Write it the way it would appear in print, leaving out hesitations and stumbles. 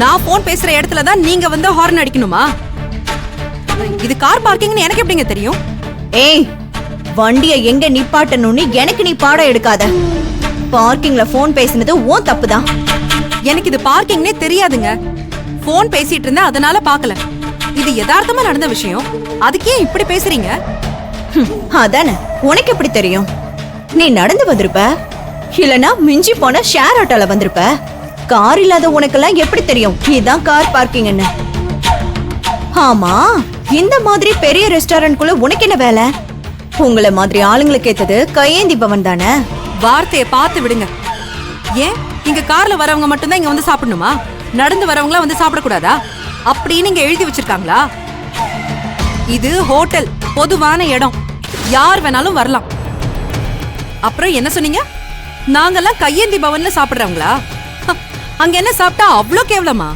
நான் போன் பேசுற இடத்துல தான் நீங்க வந்து ஹார்ன் அடிக்கணுமா? இது கார் பார்க்கிங்னு எனக்கு எப்படிங்க தெரியும்? ஏய், வண்டிய எங்க நிப்பாட்டணும்னு எனக்கு நீ பாடம் எடுக்காத. பார்க்கிங்ல போன் பேசினது உன் தப்புதான். எனக்கு இது பார்க்கிங்னே தெரியாதுங்க. போன் பேசிட்டு இருந்தேன், அதனால பாக்கல. இது யதார்த்தமா நடந்த விஷயம். அதுக்கே இப்படி பேசுறீங்க? அதானே, உனக்கு எப்படி தெரியும்? நீ நடந்து வந்திருப்ப, இல்லனா மிஞ்சி போன ஷேர் ஆட்டோல வந்திருப்ப. கார் இல்லாத உனக்கெல்லாம் எப்படி தெரியும் இதுதான் கார் பார்க்கிங்னு? ஆமா, இந்த மாதிரி பெரிய ரெஸ்டாரண்ட்குள்ள உனக்கு என்ன வேலை? உங்களை மாதிரி ஆளுங்களுக்கு ஏத்தது கையேந்தி பவன் தானே. வார்த்தையை பார்த்து விடுங்க. ஏன் இங்க கார்ல வரவங்க மட்டும்தான் இங்க வந்து சாப்பிடணுமா? நடந்து வரவங்களா வந்து சாப்பிடக்கூடாதா அப்படின்னு இங்க எழுதி வச்சிருக்காங்களா? இது ஹோட்டல், பொதுவான இடம், யார் வேணாலும் வரலாம். அப்புறம் என்ன சொன்னீங்க? நாங்கெல்லாம் கையேந்தி பவன்ல சாப்பிடுறவங்களா? அங்க என்ன சாப்பிட்டா அவ்வளோ கேவலமா?